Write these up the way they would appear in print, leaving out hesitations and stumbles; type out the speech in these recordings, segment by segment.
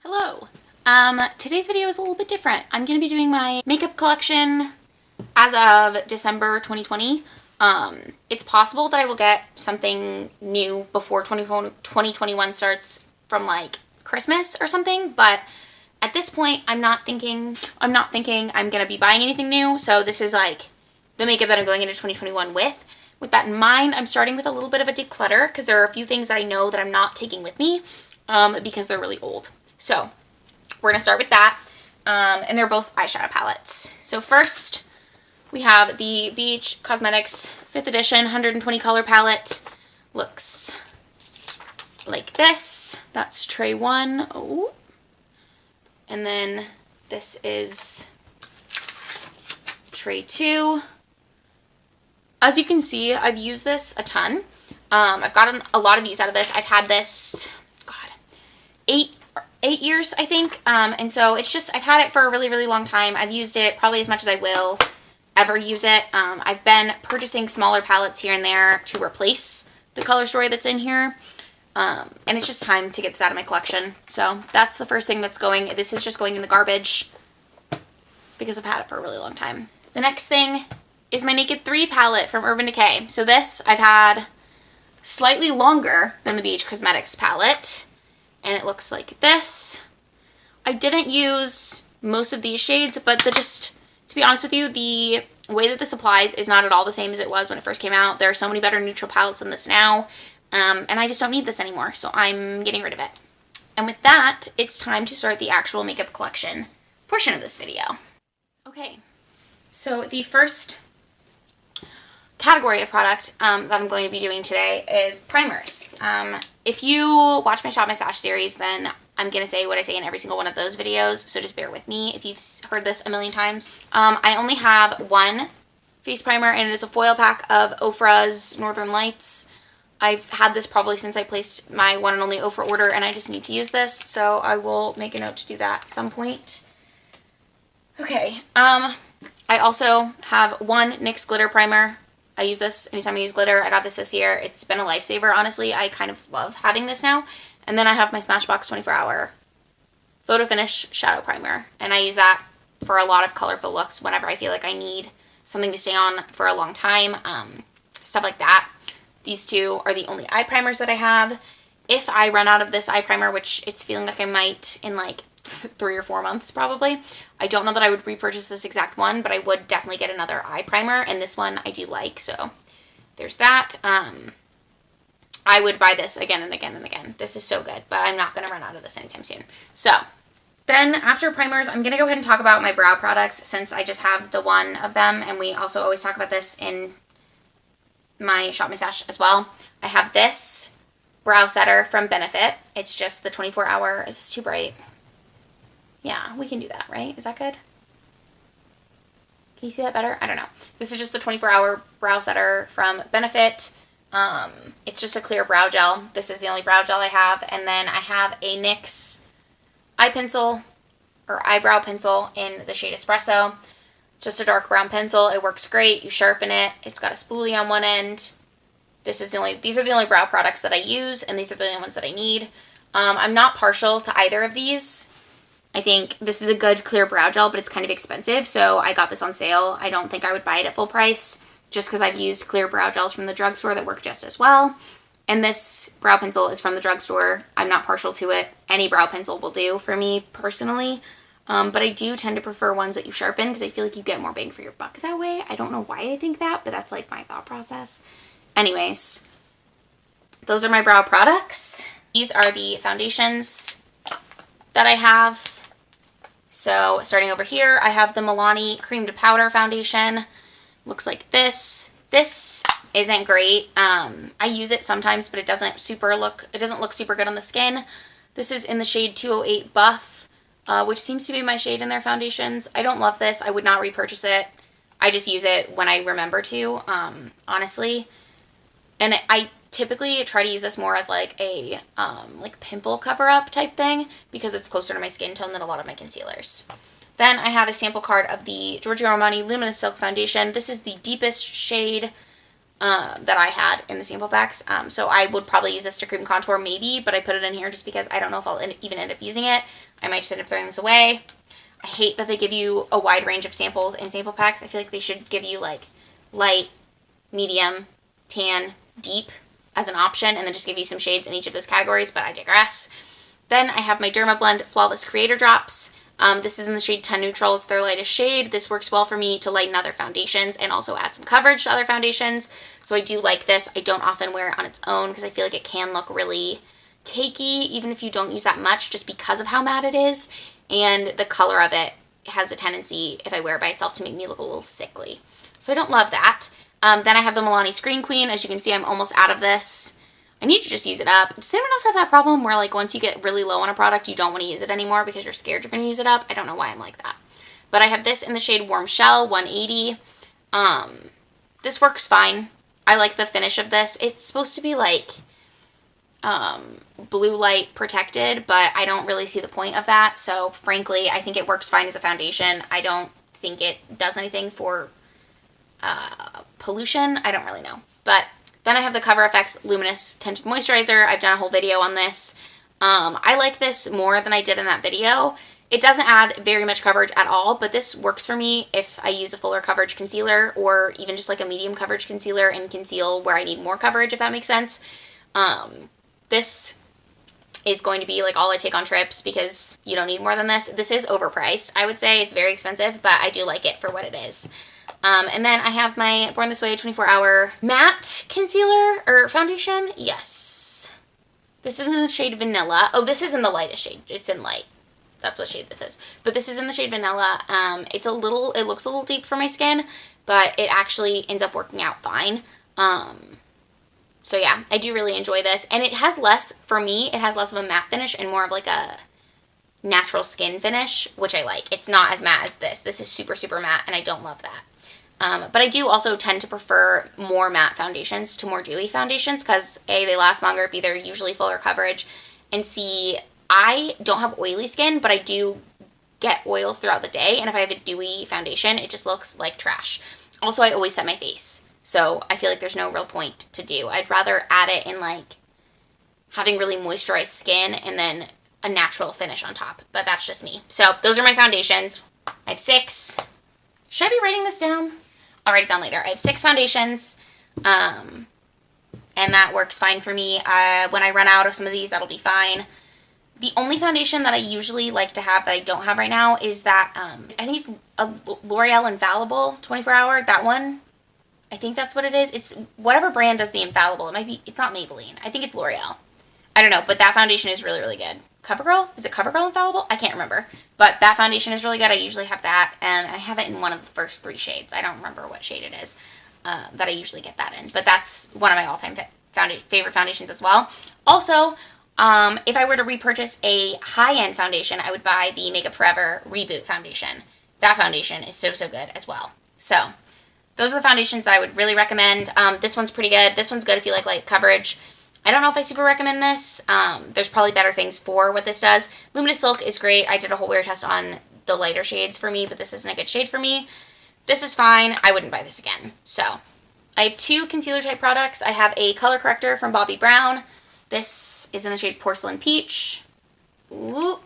Hello. Today's video is a little bit different. I'm going to be doing my makeup collection as of December 2020. It's possible that I will get something new before 2021 starts from like Christmas or something, but at this point I'm not thinking I'm going to be buying anything new, so this is like the makeup that I'm going into 2021 with. With that in mind, I'm starting with a little bit of a declutter because there are a few things that I know that I'm not taking with me because they're really old. So we're going to start with that, and they're both eyeshadow palettes. So first, we have the BH Cosmetics 5th edition 120 color palette. Looks like this. That's tray 1. Oh. And then this is tray 2. As you can see, I've used this a ton. I've gotten a lot of use out of this. I've had this, God, 8 years, I think. And so it's just, I've had it for a really, really long time. I've used it probably as much as I will ever use it. I've been purchasing smaller palettes here and there to replace the color story that's in here. And it's just time to get this out of my collection. So that's the first thing that's going. This is just going in the garbage because I've had it for a really long time. The next thing is my Naked 3 palette from Urban Decay. So this I've had slightly longer than the BH Cosmetics palette, and it looks like this. I didn't use most of these shades, but to be honest with you, the way that this applies is not at all the same as it was when it first came out. There are so many better neutral palettes than this now, and I just don't need this anymore, so I'm getting rid of it. And with that, it's time to start the actual makeup collection portion of this video. Okay, so the first category of product that I'm going to be doing today is primers. If you watch my Shop My Stash series, then I'm going to say what I say in every single one of those videos, so just bear with me if you've heard this a million times. I only have one face primer, and it is a foil pack of Ofra's Northern Lights. I've had this probably since I placed my one and only Ofra order, and I just need to use this, so I will make a note to do that at some point. Okay, I also have one NYX glitter primer. I use this anytime I use glitter. I got this year. It's been a lifesaver, honestly. I kind of love having this now. And then I have my Smashbox 24-hour Photo Finish Shadow Primer. And I use that for a lot of colorful looks whenever I feel like I need something to stay on for a long time. Stuff like that. These two are the only eye primers that I have. If I run out of this eye primer, which it's feeling like I might in like 3 or 4 months probably, I don't know that I would repurchase this exact one, but I would definitely get another eye primer, and this one I do like, so there's that. I would buy this again and again and again. This is so good, but I'm not going to run out of this anytime soon. So then after primers, I'm going to go ahead and talk about my brow products since I just have the one of them, and we also always talk about this in my Shop My Stash as well. I have this brow setter from Benefit. It's just the 24-hour. Is this too bright? Yeah, we can do that, right? Is that good? Can you see that better? I don't know. This is just the 24-hour brow setter from Benefit. It's just a clear brow gel. This is the only brow gel I have. And then I have a NYX eye pencil or eyebrow pencil in the shade Espresso. Just a dark brown pencil. It works great. You sharpen it. It's got a spoolie on one end. These are the only brow products that I use, and these are the only ones that I need. I'm not partial to either of these. I think this is a good clear brow gel, but it's kind of expensive, so I got this on sale. I don't think I would buy it at full price, just because I've used clear brow gels from the drugstore that work just as well. And this brow pencil is from the drugstore. I'm not partial to it. Any brow pencil will do for me personally, but I do tend to prefer ones that you sharpen because I feel like you get more bang for your buck that way. I don't know why I think that, but that's like my thought process. Anyways, those are my brow products. These are the foundations that I have. So starting over here, I have the Milani Cream to Powder Foundation. Looks like this. This isn't great. I use it sometimes, but it doesn't look super good on the skin. This is in the shade 208 Buff, which seems to be my shade in their foundations. I don't love this. I would not repurchase it. I just use it when I remember to, honestly. And I typically try to use this more as like a like pimple cover-up type thing because it's closer to my skin tone than a lot of my concealers. Then I have a sample card of the Giorgio Armani Luminous Silk Foundation. This is the deepest shade that I had in the sample packs. So I would probably use this to cream contour maybe, but I put it in here just because I don't know if I'll even end up using it. I might just end up throwing this away. I hate that they give you a wide range of samples in sample packs. I feel like they should give you like light, medium, tan, deep as an option, and then just give you some shades in each of those categories, but I digress. Then I have my Dermablend Flawless Creator Drops. This is in the shade Tan Neutral. It's their lightest shade. This works well for me to lighten other foundations and also add some coverage to other foundations. So I do like this. I don't often wear it on its own because I feel like it can look really cakey, even if you don't use that much, just because of how matte it is. And the color of it has a tendency, if I wear it by itself, to make me look a little sickly. So I don't love that. Then I have the Milani Screen Queen. As you can see, I'm almost out of this. I need to just use it up. Does anyone else have that problem where like once you get really low on a product, you don't want to use it anymore because you're scared you're going to use it up? I don't know why I'm like that. But I have this in the shade Warm Shell 180. This works fine. I like the finish of this. It's supposed to be like blue light protected, but I don't really see the point of that. So frankly, I think it works fine as a foundation. I don't think it does anything for pollution. I don't really know. But then I have the Cover FX Luminous Tinted Moisturizer. I've done a whole video on this. I like this more than I did in that video. It doesn't add very much coverage at all, but this works for me if I use a fuller coverage concealer or even just like a medium coverage concealer and conceal where I need more coverage, if that makes sense. This is going to be like all I take on trips because you don't need more than this. This is overpriced. I would say it's very expensive, but I do like it for what it is. And then I have my Born This Way 24-hour matte concealer or foundation. Yes. This is in the shade Vanilla. Oh, this is in the lightest shade. It's in light. That's what shade this is. But this is in the shade Vanilla. It looks a little deep for my skin, but it actually ends up working out fine. So yeah, I do really enjoy this. And it has less, for me, it has less of a matte finish and more of like a natural skin finish, which I like. It's not as matte as this. This is super, super matte, and I don't love that. But I do also tend to prefer more matte foundations to more dewy foundations because A, they last longer, B, they're usually fuller coverage, and C, I don't have oily skin, but I do get oils throughout the day, and if I have a dewy foundation, it just looks like trash. Also, I always set my face, so I feel like there's no real point to do. I'd rather add it in like having really moisturized skin and then a natural finish on top, but that's just me. So those are my foundations. I have 6. Should I be writing this down? I'll write it down later. I have 6 foundations, and that works fine for me. When I run out of some of these, that'll be fine. The only foundation that I usually like to have that I don't have right now is that, I think it's a L'Oreal Infallible 24-hour, that one. I think that's what it is. It's whatever brand does the Infallible. It might be, it's not Maybelline. I think it's L'Oreal. I don't know, but that foundation is really, really good. CoverGirl? Is it CoverGirl Infallible? I can't remember. But that foundation is really good. I usually have that, and I have it in one of the first 3 shades. I don't remember what shade it is that I usually get that in. But that's one of my all-time favorite foundations as well. Also, if I were to repurchase a high-end foundation, I would buy the Makeup Forever Reboot foundation. That foundation is so, so good as well. So, those are the foundations that I would really recommend. This one's pretty good. This one's good if you like light coverage. I don't know if I super recommend this. There's probably better things for what this does. Luminous Silk is great. I did a whole wear test on the lighter shades for me, but this isn't a good shade for me. This is fine. I wouldn't buy this again. So, I have 2 concealer type products. I have a color corrector from Bobbi Brown. This is in the shade Porcelain Peach. Ooh.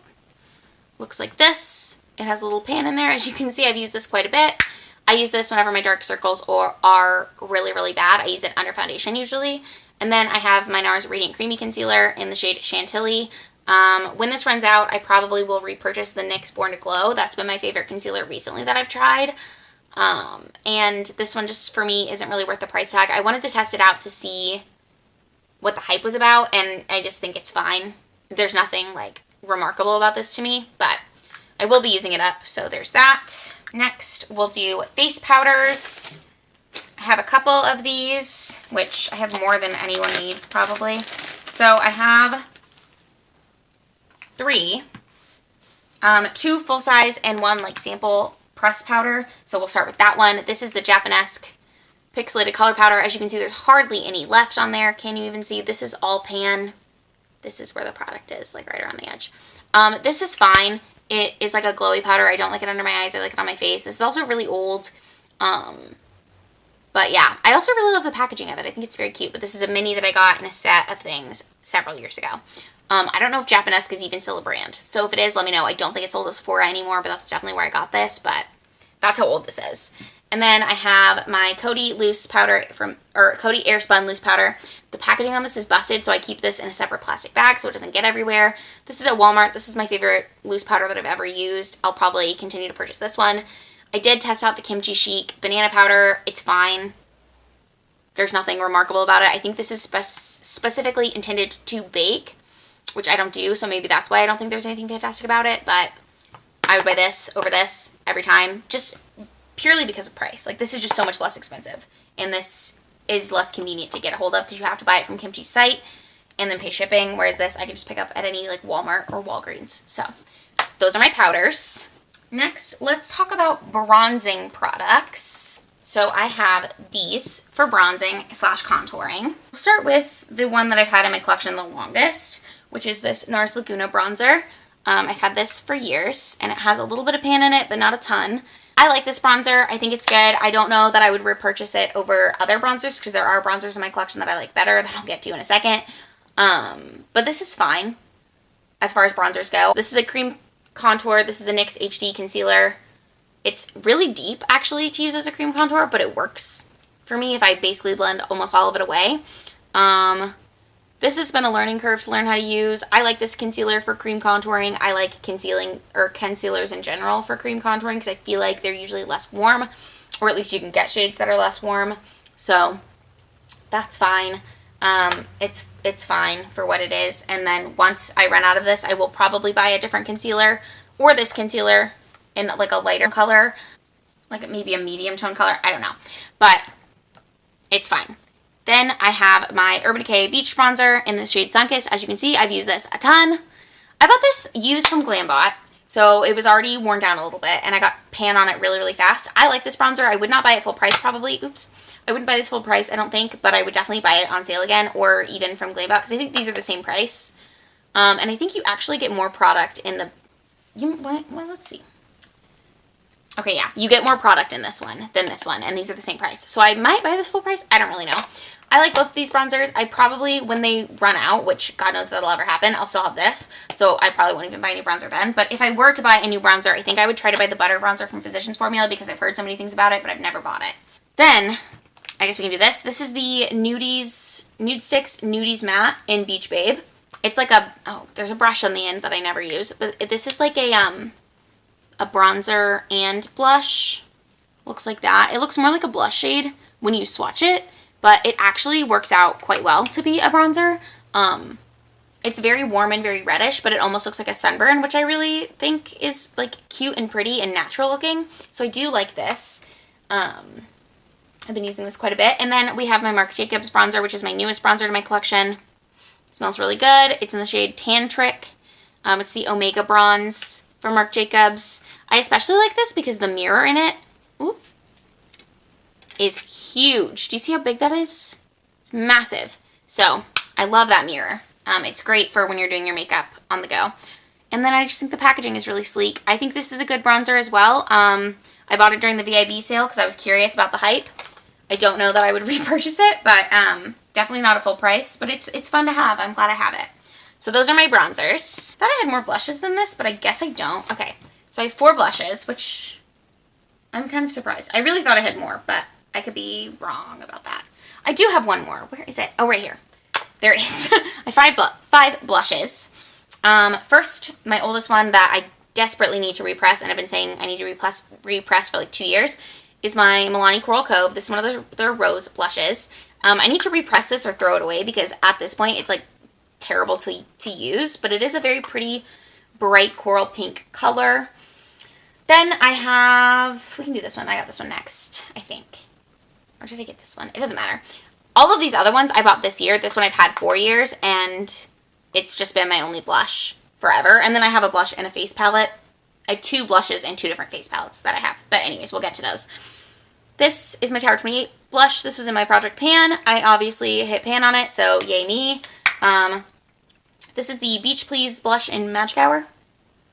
Looks like this. It has a little pan in there. As you can see, I've used this quite a bit. I use this whenever my dark circles are really, really bad. I use it under foundation usually. And then I have my NARS Radiant Creamy Concealer in the shade Chantilly. When this runs out, I probably will repurchase the NYX Born to Glow. That's been my favorite concealer recently that I've tried. And this one just, for me, isn't really worth the price tag. I wanted to test it out to see what the hype was about, and I just think it's fine. There's nothing, like, remarkable about this to me, but I will be using it up, so there's that. Next, we'll do face powders. I have a couple of these, which I have more than anyone needs, probably. So I have 3. 2 full-size and 1, like, sample pressed powder. So we'll start with that one. This is the Japanesque Pixelated Color Powder. As you can see, there's hardly any left on there. Can you even see? This is all pan. This is where the product is, like, right around the edge. This is fine. It is like a glowy powder. I don't like it under my eyes. I like it on my face. This is also really old. But But yeah, I also really love the packaging of it. I think it's very cute. But this is a mini that I got in a set of things several years ago. I don't know if Japonesque is even still a brand. So if it is, let me know. I don't think it's sold at Sephora anymore, but that's definitely where I got this. But that's how old this is. And then I have my Coty loose powder Coty Airspun loose powder. The packaging on this is busted, so I keep this in a separate plastic bag so it doesn't get everywhere. This is at Walmart. This is my favorite loose powder that I've ever used. I'll probably continue to purchase this one. I did test out the Kimchi Chic banana powder. It's fine. There's nothing remarkable about it. I think this is specifically intended to bake, which I don't do, so maybe that's why I don't think there's anything fantastic about it, but I would buy this over this every time, just purely because of price. Like, this is just so much less expensive, and this is less convenient to get a hold of because you have to buy it from Kimchi's site and then pay shipping, whereas this I can just pick up at any, like, Walmart or Walgreens. So, those are my powders. Next, let's talk about bronzing products. So, I have these for bronzing / contouring. We'll start with the one that I've had in my collection the longest, which is this NARS Laguna bronzer. I've had this for years, and it has a little bit of pan in it, but not a ton. I like this bronzer. I think it's good. I don't know that I would repurchase it over other bronzers because there are bronzers in my collection that I like better that I'll get to in a second. But this is fine as far as bronzers go. This is a cream contour. This is the NYX HD concealer. It's really deep, actually, to use as a cream contour, but it works for me if I basically blend almost all of it away. This has been a learning curve to learn how to use. I like this concealer for cream contouring. I like concealers in general for cream contouring because I feel like they're usually less warm, or at least you can get shades that are less warm. So that's fine. It's fine for what it is. And then once I run out of this, I will probably buy a different concealer or this concealer in like a lighter color, like maybe a medium tone color. I don't know, but it's fine. Then I have my Urban Decay Beach Bronzer in the shade Sunkissed. As you can see, I've used this a ton. I bought this used from Glambot, so it was already worn down a little bit, and I got pan on it really, really fast. I like this bronzer. I would not buy it full price probably. Oops. I wouldn't buy this full price, I don't think, but I would definitely buy it on sale again, or even from Glambot, because I think these are the same price. And I think you actually get more product in the... well, let's see. Okay, yeah, you get more product in this one than this one, and these are the same price. So I might buy this full price. I don't really know. I like both of these bronzers. I probably, when they run out, which God knows that'll ever happen, I'll still have this. So I probably won't even buy a new bronzer then. But if I were to buy a new bronzer, I think I would try to buy the Butter Bronzer from Physicians Formula because I've heard so many things about it, but I've never bought it. Then, I guess we can do this. This is the Nude Sticks Nudies Matte in Beach Babe. It's like a, oh, there's a brush on the end that I never use. But this is like a bronzer and blush. Looks like that. It looks more like a blush shade when you swatch it, but it actually works out quite well to be a bronzer. It's very warm and very reddish, but it almost looks like a sunburn, which I really think is like cute and pretty and natural looking. So I do like this. I've been using this quite a bit. And then we have my Marc Jacobs bronzer, which is my newest bronzer to my collection. It smells really good. It's in the shade Tan Trick. It's the Omega Bronze from Marc Jacobs. I especially like this because the mirror in it, ooh, is huge. Do you see how big that is? It's massive. So I love that mirror. It's great for when you're doing your makeup on the go. And then I just think the packaging is really sleek. I think this is a good bronzer as well. I bought it during the VIB sale because I was curious about the hype. I don't know that I would repurchase it, but definitely not a full price. But it's fun to have. I'm glad I have it. So those are my bronzers. I thought I had more blushes than this, but I guess I don't. Okay, so I have 4 blushes, which I'm kind of surprised. I really thought I had more, but I could be wrong about that. I do have one more. Where is it? Oh, right here. There it is. I have 5 blushes. First, my oldest one that I desperately need to repress, and I've been saying I need to repress for like 2 years, is my Milani Coral Cove. This is one of their rose blushes. I need to repress this or throw it away because at this point it's like terrible to use, but it is a very pretty bright coral pink color. Then I have, we can do this one. I got this one next, I think. Or did I get this one? It doesn't matter. All of these other ones I bought this year. This one I've had 4 years, and it's just been my only blush forever. And then I have a blush and a face palette. I have 2 blushes and 2 different face palettes that I have. But anyways, we'll get to those. This is my Tower 28 blush. This was in my Project Pan. I obviously hit pan on it, so yay me. This is the Beach Please blush in Magic Hour,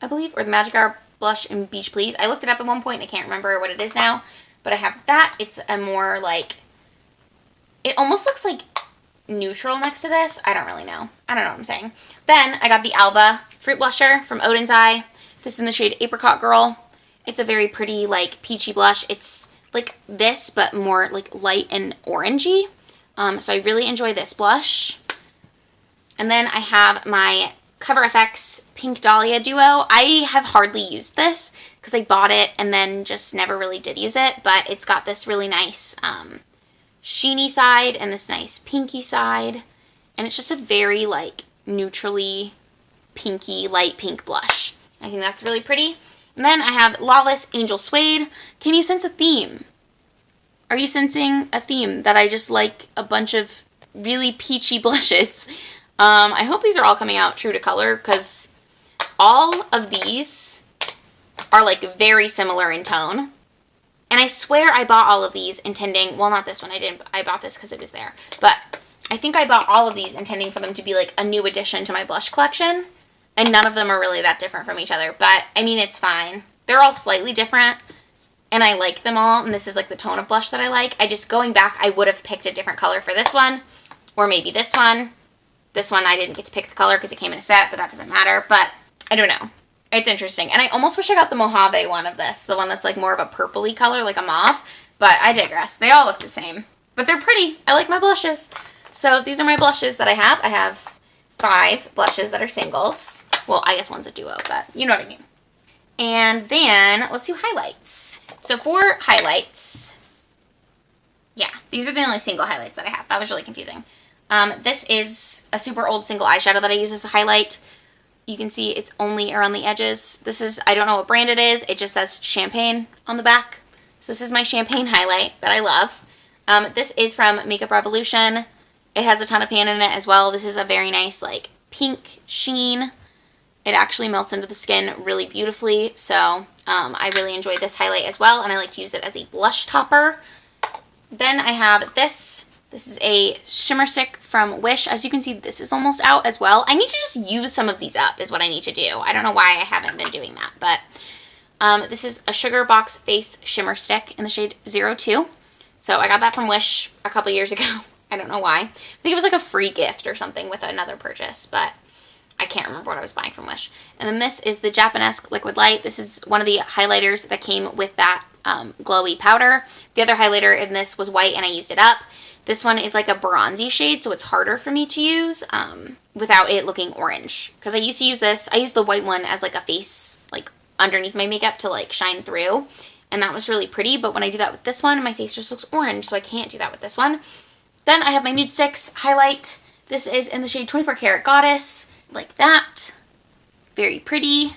I believe, or the Magic Hour blush in Beach Please. I looked it up at one point. I can't remember what it is now, but I have that. It's a more like It almost looks like neutral next to this. I don't really know. I don't know what I'm saying. Then I got the Alva Fruit Blusher from Odin's Eye. This is in the shade Apricot Girl. It's a very pretty, like, peachy blush. It's like this, but more like light and orangey. So I really enjoy this blush. And then I have my Cover FX Pink Dahlia Duo. I have hardly used this because I bought it and then just never really did use it, but it's got this really nice sheeny side and this nice pinky side, and it's just a very, like, neutrally pinky, light pink blush. I think that's really pretty. And then I have Lawless Angel Suede. Can you sense a theme? Are you sensing a theme that I just like a bunch of really peachy blushes? I hope these are all coming out true to color because all of these are, like, very similar in tone. And I swear I bought all of these intending, well, not this one, I didn't, I bought this because it was there. But I think I bought all of these intending for them to be, like, a new addition to my blush collection. And none of them are really that different from each other. But, I mean, it's fine. They're all slightly different. And I like them all. And this is, like, the tone of blush that I like. I just, going back, I would have picked a different color for this one. Or maybe this one. This one, I didn't get to pick the color because it came in a set, but that doesn't matter. But, I don't know. It's interesting. And I almost wish I got the Mojave one of this. The one that's, like, more of a purpley color, like a mauve. But I digress. They all look the same. But they're pretty. I like my blushes. So, these are my blushes that I have. I have 5 blushes that are singles. Well, I guess one's a duo, but you know what I mean. And then, let's do highlights. So for highlights, yeah, these are the only single highlights that I have. That was really confusing. This is a super old single eyeshadow that I use as a highlight. You can see it's only around the edges. This is, I don't know what brand it is. It just says Champagne on the back. So this is my Champagne highlight that I love. This is from Makeup Revolution. It has a ton of pan in it as well. This is a very nice, like, pink sheen. It actually melts into the skin really beautifully, so I really enjoy this highlight as well, and I like to use it as a blush topper. Then I have this. This is a shimmer stick from Wish. As you can see, this is almost out as well. I need to just use some of these up is what I need to do. I don't know why I haven't been doing that, but this is a Sugar Box Face Shimmer Stick in the shade 02. So I got that from Wish a couple years ago. I don't know why. I think it was like a free gift or something with another purchase, but I can't remember what I was buying from Wish. And then this is the Japanesque Liquid Light. This is one of the highlighters that came with that glowy powder. The other highlighter in this was white and I used it up. This one is like a bronzy shade, so it's harder for me to use without it looking orange. Because I used to use this, I used the white one as like a face, like underneath my makeup to like shine through. And that was really pretty, but when I do that with this one, my face just looks orange, so I can't do that with this one. Then I have my Nude Sticks highlight. This is in the shade 24 Karat Goddess. Like that. Very pretty.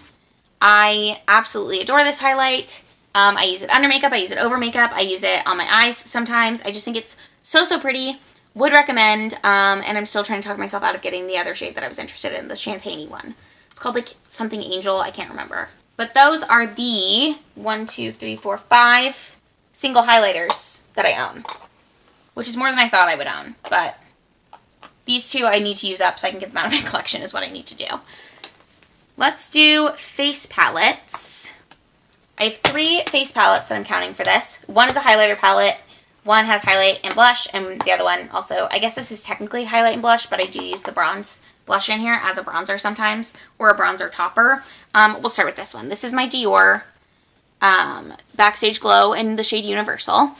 I absolutely adore this highlight. I use it under makeup. I use it over makeup. I use it on my eyes sometimes. I just think it's so, so pretty. Would recommend. And I'm still trying to talk myself out of getting the other shade that I was interested in, the champagne-y one. It's called like something Angel. I can't remember. But those are the 5 single highlighters that I own. Which is more than I thought I would own. But these two I need to use up so I can get them out of my collection is what I need to do. Let's do face palettes. I have 3 face palettes that I'm counting for this. One is a highlighter palette. One has highlight and blush. And the other one also, I guess this is technically highlight and blush, but I do use the bronze blush in here as a bronzer sometimes. Or a bronzer topper. We'll start with this one. This is my Dior Backstage Glow in the shade Universal.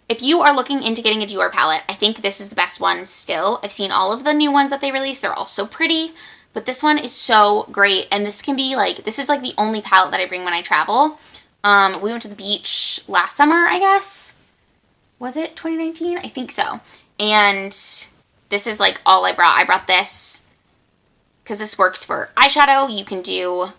If you are looking into getting a Dior palette, I think this is the best one still. I've seen all of the new ones that they released. They're all so pretty. But this one is so great. And this can be like, this is like the only palette that I bring when I travel. We went to the beach last summer, I guess. Was it 2019? I think so. And this is like all I brought. I brought this because this works for eyeshadow. You can do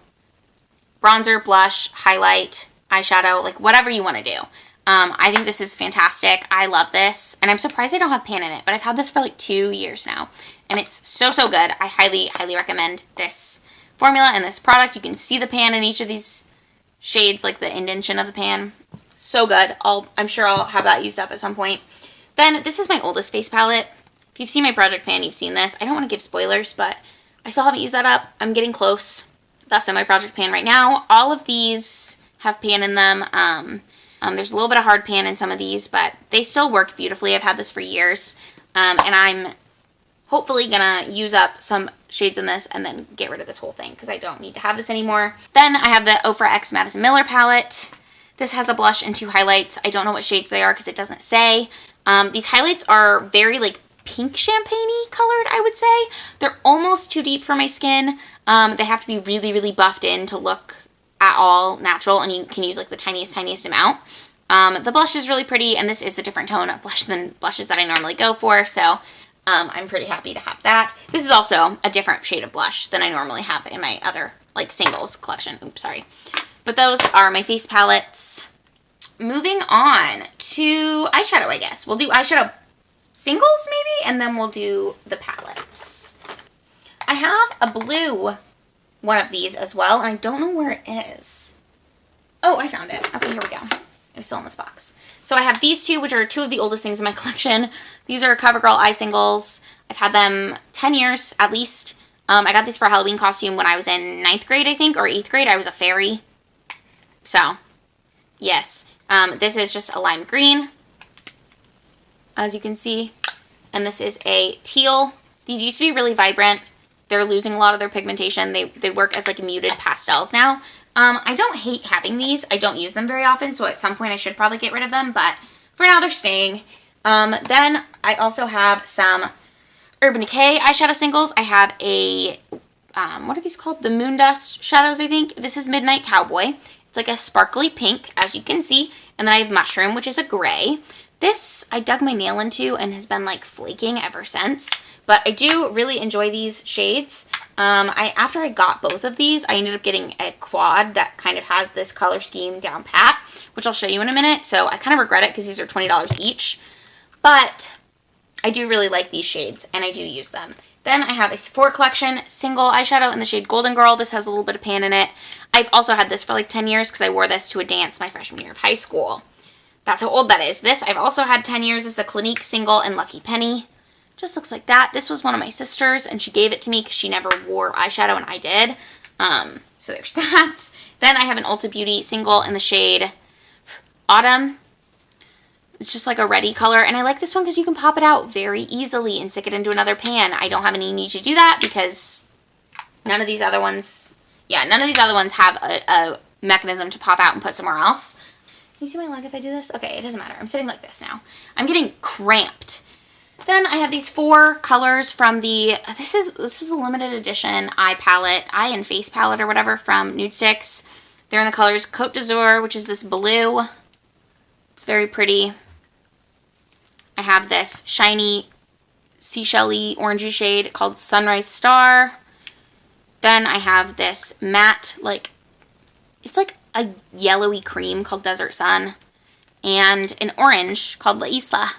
bronzer, blush, highlight, eyeshadow, like whatever you want to do. I think this is fantastic. I love this. And I'm surprised I don't have pan in it, but I've had this for like 2 years now. And it's so, so good. I highly, highly recommend this formula and this product. You can see the pan in each of these shades, like the indentation of the pan. So good. I'm sure I'll have that used up at some point. Then this is my oldest face palette. If you've seen my project pan, you've seen this. I don't want to give spoilers, but I still haven't used that up. I'm getting close. That's in my project pan right now. All of these have pan in them. There's a little bit of hard pan in some of these, but they still work beautifully. I've had this for years. And I'm hopefully gonna use up some shades in this and then get rid of this whole thing because I don't need to have this anymore. Then I have the Ofra X Madison Miller palette. This has a blush and 2 highlights. I don't know what shades they are because it doesn't say. These highlights are very like pink champagne-y colored, I would say. They're almost too deep for my skin. They have to be really, really buffed in to look at all natural, and you can use like the tiniest amount. The blush is really pretty, and this is a different tone of blush than blushes that I normally go for, so I'm pretty happy to have that. This is also a different shade of blush than I normally have in my other like singles collection. Oops, sorry. But those are my face palettes. Moving on to eyeshadow, I guess. We'll do eyeshadow singles maybe, and then we'll do the palettes. I have a blue one of these as well, and I don't know where it is. Oh, I found it. Okay, here we go. It was still in this box. So I have these two, which are 2 of the oldest things in my collection. These are CoverGirl eye singles. I've had them 10 years at least. I got these for a Halloween costume when I was in 9th grade, I think, or 8th grade. I was a fairy. So, yes. This is just a lime green, as you can see. And this is a teal. These used to be really vibrant. They're losing a lot of their pigmentation. They work as like muted pastels now. I don't hate having these. I don't use them very often, so at some point I should probably get rid of them, but for now they're staying. Then I also have some Urban Decay eyeshadow singles. I have a, what are these called? The Moon Dust shadows, I think. This is Midnight Cowboy. It's like a sparkly pink, as you can see. And then I have Mushroom, which is a gray. This I dug my nail into and has been like flaking ever since. But I do really enjoy these shades. After I got both of these, I ended up getting a quad that kind of has this color scheme down pat, which I'll show you in a minute. So I kind of regret it because these are $20 each. But I do really like these shades and I do use them. Then I have a Sephora Collection single eyeshadow in the shade Golden Girl. This has a little bit of pan in it. I've also had this for like 10 years because I wore this to a dance my freshman year of high school. That's how old that is. This I've also had 10 years. It's a Clinique single in Lucky Penny. Just looks like that. This was one of my sisters and she gave it to me because she never wore eyeshadow and I did. So there's that. Then I have an Ulta Beauty single in the shade Autumn. It's just like a reddy color, and I like this one because you can pop it out very easily and stick it into another pan. I don't have any need to do that because none of these other ones, have a mechanism to pop out and put somewhere else. Can you see my leg if I do this? Okay, it doesn't matter. I'm sitting like this now. I'm getting cramped. Then I have these 4 colors from the, this was a limited edition eye and face palette or whatever from Nude Sticks. They're in the colors Côte d'Azur, which is this blue. It's very pretty. I have this shiny seashell-y orangey shade called Sunrise Star. Then I have this matte, it's like a yellowy cream called Desert Sun. And an orange called La Isla.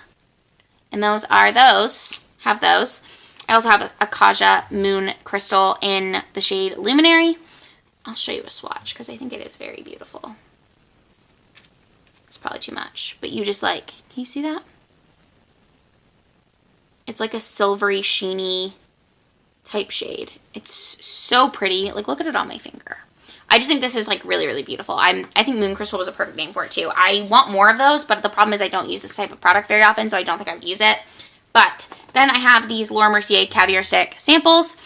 And those are those. Have those. I also have a Kaja Moon Crystal in the shade Luminary. I'll show you a swatch because I think it is very beautiful. It's probably too much, but you just can you see that? It's like a silvery, sheeny type shade. It's so pretty. Look at it on my finger. I just think this is really, really beautiful. I think Moon Crystal was a perfect name for it too. I want more of those, but the problem is I don't use this type of product very often, so I don't think I would use it. But then I have these Laura Mercier Caviar Stick samples.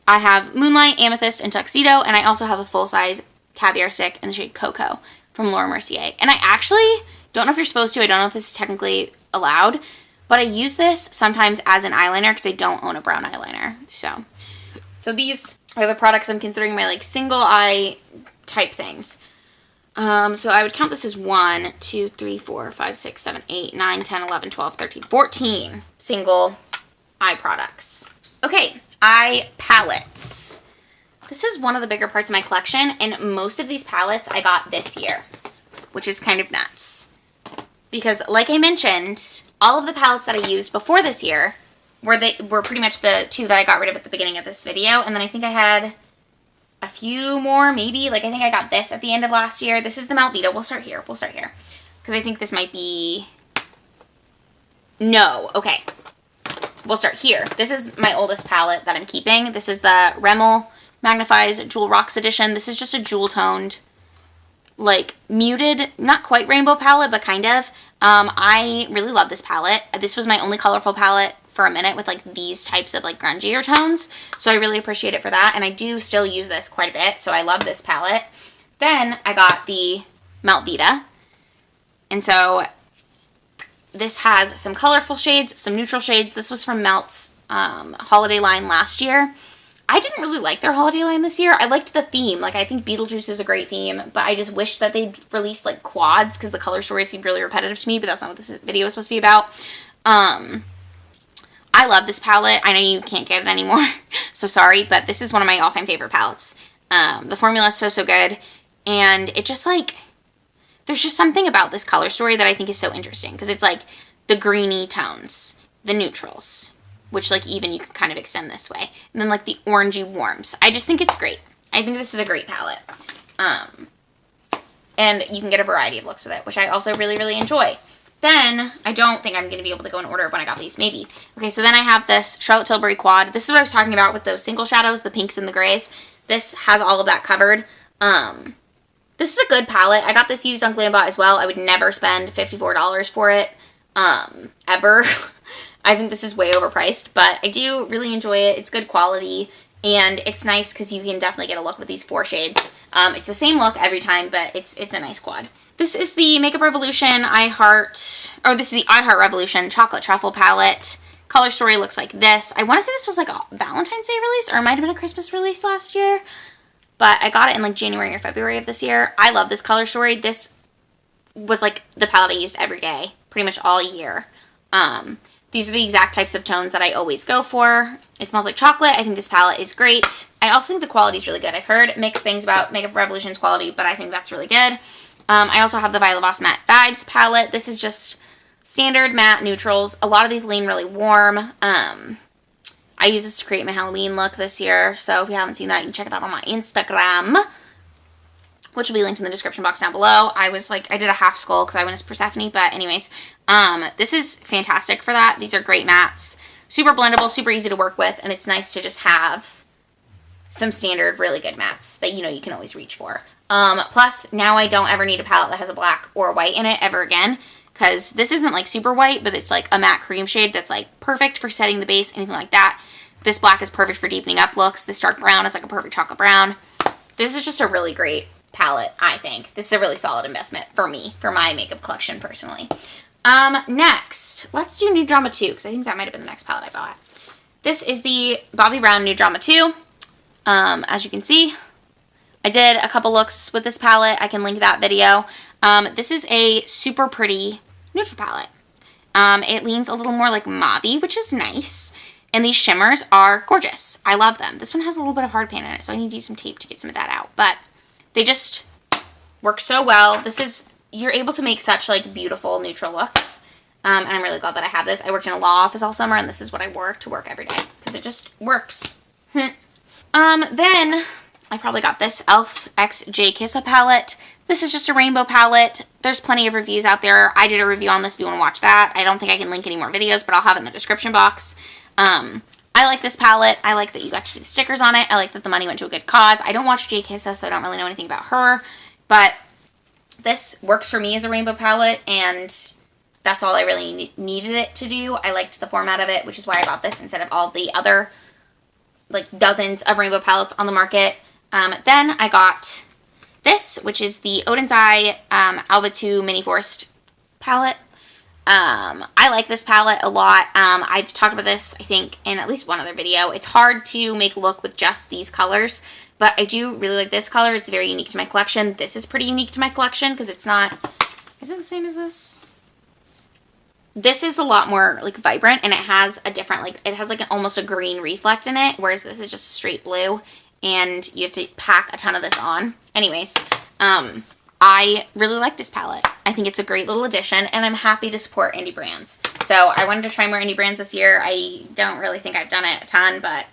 I have Moonlight, Amethyst, and Tuxedo, and I also have a full-size Caviar Stick in the shade Cocoa from Laura Mercier. And I actually don't know if you're supposed to. I don't know if this is technically allowed, but I use this sometimes as an eyeliner because I don't own a brown eyeliner. So these are the products I'm considering my single eye type things. So I would count this as 1, 2, 3, 4, 5, 6, 7, 8, 9, 10, 11, 12, 13, 14 single eye products. Okay, eye palettes. This is one of the bigger parts of my collection, and most of these palettes I got this year, which is kind of nuts. Because like I mentioned, all of the palettes that I used before this year were pretty much the 2 that I got rid of at the beginning of this video, and then I think I had a few more, maybe. I think I got this at the end of last year. This is the Malvita. We'll start here. Because I think this might be... No. Okay. We'll start here. This is my oldest palette that I'm keeping. This is the Rimmel Magnifies Jewel Rocks edition. This is just a jewel-toned, muted, not quite rainbow palette, but kind of. I really love this palette. This was my only colorful palette for a minute with like these types of like grungier tones. So I really appreciate it for that. And I do still use this quite a bit. So I love this palette. Then I got the Melt Vita. And so this has some colorful shades, some neutral shades. This was from Melt's holiday line last year. I didn't really like their holiday line this year. I liked the theme. Like, I think Beetlejuice is a great theme, but I just wish that they'd release, like, quads, because the color story seemed really repetitive to me, but that's not what this video is supposed to be about. I love this palette. I know you can't get it anymore, so sorry, but this is one of my all-time favorite palettes. The formula is so, so good, and it just, like, there's just something about this color story that I think is so interesting, because it's, like, the greeny tones, the neutrals, which, like, even you can kind of extend this way. And then, like, the orangey warms. I just think it's great. I think this is a great palette. And you can get a variety of looks with it, which I also really, really enjoy. Then, I don't think I'm going to be able to go in order of when I got these. Maybe. Okay, so then I have this Charlotte Tilbury quad. This is what I was talking about with those single shadows, the pinks and the grays. This has all of that covered. This is a good palette. I got this used on Glambot as well. I would never spend $54 for it. Ever. I think this is way overpriced, but I do really enjoy it. It's good quality, and it's nice because you can definitely get a look with these 4 shades. It's the same look every time, but it's a nice quad. This is the Makeup Revolution this is the I Heart Revolution Chocolate Truffle Palette. Color story looks like this. I want to say this was like a Valentine's Day release, or it might have been a Christmas release last year, but I got it in like January or February of this year. I love this color story. This was like the palette I used every day, pretty much all year. These are the exact types of tones that I always go for. It smells like chocolate. I think this palette is great. I also think the quality is really good. I've heard mixed things about Makeup Revolution's quality, but I think that's really good. I also have the Violet Voss Matte Vibes palette. This is just standard matte neutrals. A lot of these lean really warm. I use this to create my Halloween look this year, so if you haven't seen that, you can check it out on my Instagram, which will be linked in the description box down below. I did a half skull because I went as Persephone, but anyways, this is fantastic for that. These are great mattes, super blendable, super easy to work with, and it's nice to just have some standard really good mattes that you can always reach for. Plus, now I don't ever need a palette that has a black or a white in it ever again, because this isn't like super white, but it's like a matte cream shade that's like perfect for setting the base, anything like that. This black is perfect for deepening up looks. This dark brown is like a perfect chocolate brown. This is just a really great palette, I think. This is a really solid investment for me, for my makeup collection personally. Next, let's do Nude Drama 2, because I think that might have been the next palette I bought. This is the Bobbi Brown Nude Drama 2. As you can see, I did a couple looks with this palette. I can link that video. This is a super pretty neutral palette. It leans a little more like mauve-y, which is nice. And these shimmers are gorgeous. I love them. This one has a little bit of hard pan in it, so I need to use some tape to get some of that out. But they just work so well. You're able to make such like beautiful neutral looks. And I'm really glad that I have this. I worked in a law office all summer, and this is what I wore to work every day because it just works. Then I probably got this e.l.f. X J Kissa palette. This is just a rainbow palette. There's plenty of reviews out there. I did a review on this if you want to watch that. I don't think I can link any more videos, but I'll have it in the description box. I like this palette. I like that you got to do the stickers on it. I like that the money went to a good cause. I don't watch J Kissa, so I don't really know anything about her, but this works for me as a rainbow palette, and that's all I really needed it to do. I liked the format of it, which is why I bought this instead of all the other like dozens of rainbow palettes on the market. Then I got this, which is the Odin's Eye Alba 2 Mini Forest palette. I like this palette a lot. I've talked about this, I think, in at least one other video. It's hard to make a look with just these colors, but I do really like this color. It's very unique to my collection. This is pretty unique to my collection because it's not... Is it the same as this? This is a lot more, like, vibrant, and it has a different, like, it has, like, almost a green reflect in it, whereas this is just straight blue, and you have to pack a ton of this on. Anyways, I really like this palette. I think it's a great little addition, and I'm happy to support indie brands. So I wanted to try more indie brands this year. I don't really think I've done it a ton, but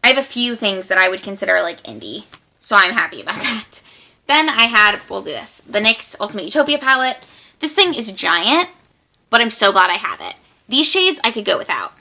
I have a few things that I would consider like indie. So I'm happy about that. Then I had, we'll do this, the NYX Ultimate Utopia palette. This thing is giant, but I'm so glad I have it. These shades I could go without.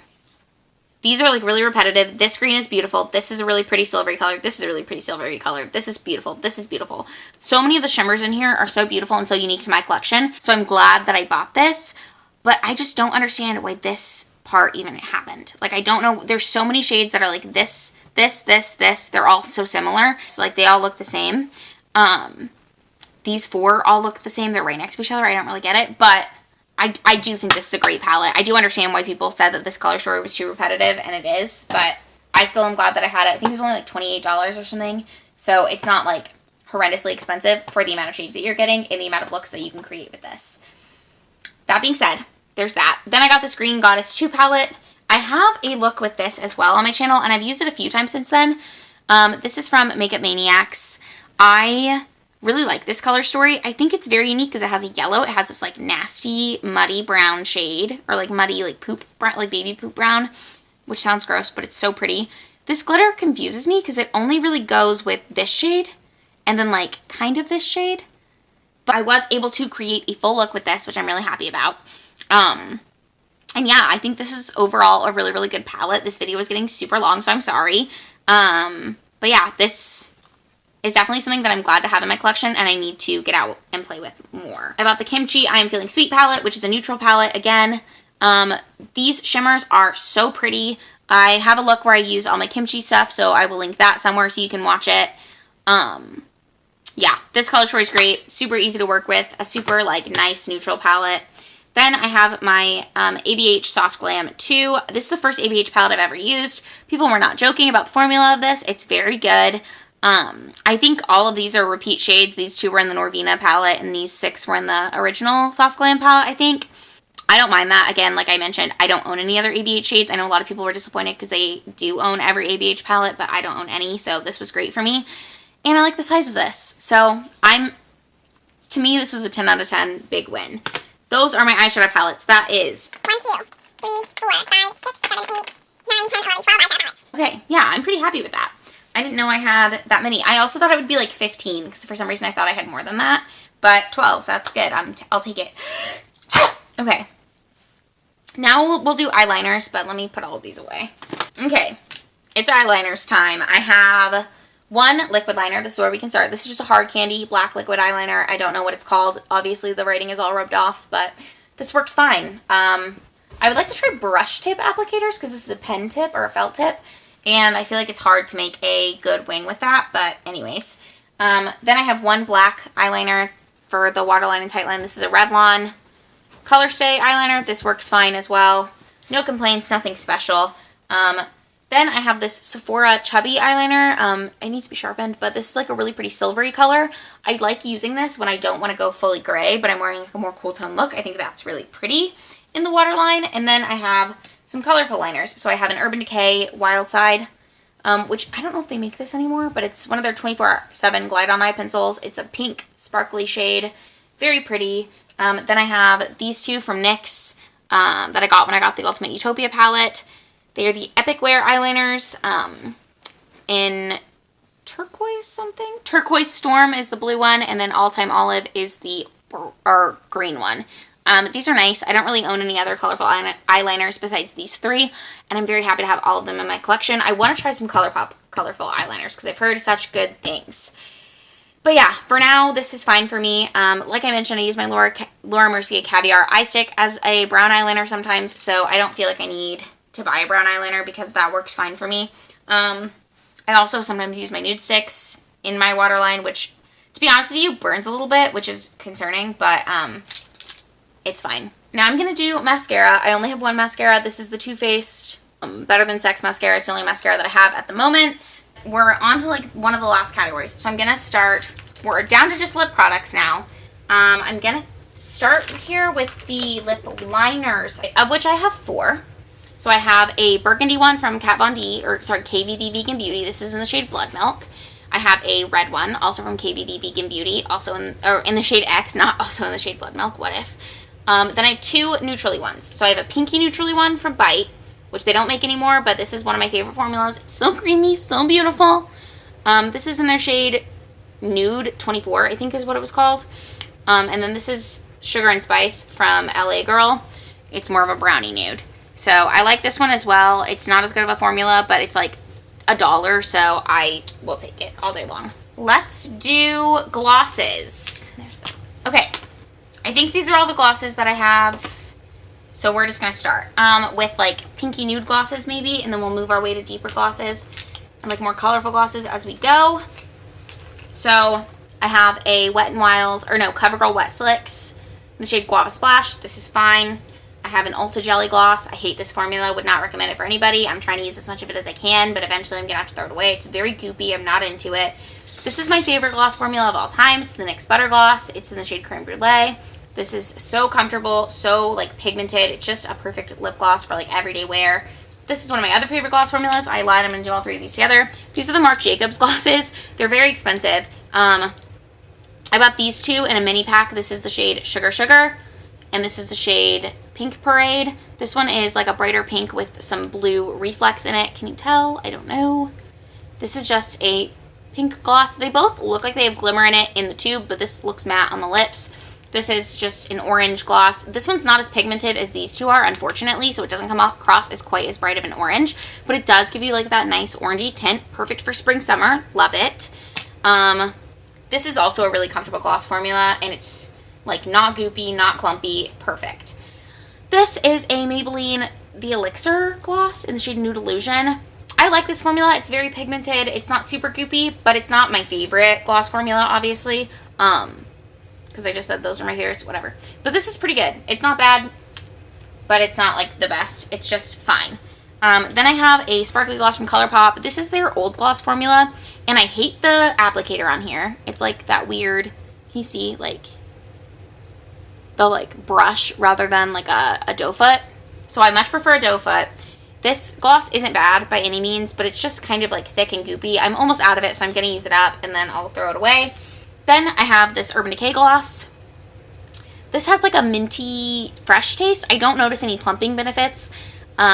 These are like really repetitive. This green is beautiful. This is a really pretty silvery color. This is a really pretty silvery color. This is beautiful. This is beautiful. So many of the shimmers in here are so beautiful and so unique to my collection. So I'm glad that I bought this, but I just don't understand why this part even happened. Like, I don't know. There's so many shades that are like this. They're all so similar. So, like, they all look the same. These 4 all look the same. They're right next to each other. I don't really get it. But I do think this is a great palette. I do understand why people said that this color story was too repetitive, and it is. But I still am glad that I had it. I think it was only like $28 or something. So it's not like horrendously expensive for the amount of shades that you're getting and the amount of looks that you can create with this. That being said, there's that. Then I got this Green Goddess 2 palette. I have a look with this as well on my channel, and I've used it a few times since then. This is from Makeup Maniacs. I really like this color story. I think it's very unique because it has a yellow. It has this like nasty, muddy brown shade, or like muddy, like poop brown, like baby poop brown, which sounds gross, but it's so pretty. This glitter confuses me because it only really goes with this shade and then like kind of this shade. But I was able to create a full look with this, which I'm really happy about. And yeah, I think this is overall a really, really good palette. This video was getting super long, so I'm sorry. But yeah, this is definitely something that I'm glad to have in my collection, and I need to get out and play with more. About the Kimchi I Am Feeling Sweet palette, which is a neutral palette. Again, these shimmers are so pretty. I have a look where I use all my kimchi stuff, so I will link that somewhere so you can watch it. Yeah, this color story is great. Super easy to work with. A super, like, nice neutral palette. Then I have my ABH Soft Glam 2. This is the first ABH palette I've ever used. People were not joking about the formula of this. It's very good. I think all of these are repeat shades. These 2 were in the Norvina palette, and these 6 were in the original Soft Glam palette, I think. I don't mind that. Again, like I mentioned, I don't own any other ABH shades. I know a lot of people were disappointed because they do own every ABH palette, but I don't own any, so this was great for me. And I like the size of this. So, to me, this was a 10 out of 10 big win. Those are my eyeshadow palettes. That is 1, 2, 3, 4, 5, 6, 7, 8, 9, 10, 11, 12 eyeshadow palettes. Okay, yeah, I'm pretty happy with that. I didn't know I had that many. I also thought it would be like 15, because for some reason I thought I had more than that. But 12, that's good. I'll take it. Okay. Now we'll do eyeliners, but let me put all of these away. Okay, it's eyeliners time. I have one liquid liner. This is where we can start. This is just a hard candy black liquid eyeliner. I don't know what it's called. Obviously, the writing is all rubbed off, but this works fine. I would like to try brush tip applicators because this is a pen tip or a felt tip, and I feel like it's hard to make a good wing with that, but anyways. Then I have one black eyeliner for the waterline and tightline. This is a Revlon Color Stay eyeliner. This works fine as well. No complaints, nothing special. Then I have this Sephora Chubby eyeliner. It needs to be sharpened, but this is like a really pretty silvery color. I like using this when I don't want to go fully gray, but I'm wearing like a more cool tone look. I think that's really pretty in the waterline. And then I have some colorful liners. So I have an Urban Decay Wild Side, which I don't know if they make this anymore, but it's one of their 24/7 Glide On Eye pencils. It's a pink sparkly shade. Very pretty. Then I have these 2 from NYX that I got when I got the Ultimate Utopia palette. They are the Epic Wear eyeliners in turquoise something. Turquoise Storm is the blue one, and then All Time Olive is the green one. These are nice. I don't really own any other colorful eyeliners besides these 3, and I'm very happy to have all of them in my collection. I want to try some ColourPop colorful eyeliners because I've heard such good things. But yeah, for now, this is fine for me. Like I mentioned, I use my Laura Mercier Caviar Eye Stick as a brown eyeliner sometimes, so I don't feel like I need to buy a brown eyeliner because that works fine for me. I also sometimes use my nude sticks in my waterline, which, to be honest with you, burns a little bit, which is concerning, but it's fine. Now I'm going to do mascara. I only have one mascara. This is the Too Faced Better Than Sex mascara. It's the only mascara that I have at the moment. We're on to like one of the last categories. So I'm going to start, we're down to just lip products now. I'm going to start here with the lip liners, of which I have 4. So I have a burgundy one from KVD Vegan Beauty. This is in the shade Blood Milk. I have a red one, also from KVD Vegan Beauty, also in the shade X, not also in the shade Blood Milk, what if. Then I have 2 neutrally ones. So I have a pinky neutrally one from Bite, which they don't make anymore, but this is one of my favorite formulas. So creamy, so beautiful. This is in their shade Nude 24, I think is what it was called. And then this is Sugar and Spice from LA Girl. It's more of a brownie nude. So I like this one as well. It's not as good of a formula, but it's like $1, so I will take it all day long. Let's do glosses. There's that. Okay. I think these are all the glosses that I have So we're just going to start with like pinky nude glosses maybe, and then we'll move our way to deeper glosses and like more colorful glosses as we go. So I have a Wet n Wild, or no, CoverGirl Wet Slicks in the shade Guava Splash. This is fine. I have an Ulta Jelly Gloss. I hate this formula. Would not recommend it for anybody. I'm trying to use as much of it as I can, but eventually I'm going to have to throw it away. It's very goopy. I'm not into it. This is my favorite gloss formula of all time. It's the NYX Butter Gloss. It's in the shade Creme Brulee. This is so comfortable, so like pigmented. It's just a perfect lip gloss for like everyday wear. This is one of my other favorite gloss formulas. I lied, I'm going to do all three of these together. These are the Marc Jacobs glosses. They're very expensive. I bought these two in a mini pack. This is the shade Sugar Sugar, and this is the shade Pink Parade. This one is like a brighter pink with some blue reflex in it. Can you tell? I don't know. This is just a pink gloss. They both look like they have glimmer in it in the tube, but this looks matte on the lips. This is just an orange gloss. This one's not as pigmented as these two are, unfortunately, so it doesn't come across as quite as bright of an orange, but it does give you like that nice orangey tint. Perfect for spring, summer. Love it. This is also a really comfortable gloss formula, and it's like not goopy, not clumpy. Perfect. This is a Maybelline The Elixir gloss in the shade Nude Illusion. I like this formula. It's very pigmented. It's not super goopy, but it's not my favorite gloss formula, obviously. Because I just said those are my favorites, whatever. But this is pretty good. It's not bad, but it's not like the best. It's just fine. Then I have a sparkly gloss from ColourPop. This is their old gloss formula, and I hate the applicator on here. It's like that weird, can you see, like, the like brush rather than like a doe foot. So I much prefer a doe foot. This gloss isn't bad by any means, but it's just kind of like thick and goopy. I'm almost out of it, so I'm going to use it up and then I'll throw it away. Then I have this Urban Decay gloss. This has like a minty fresh taste. I don't notice any plumping benefits, but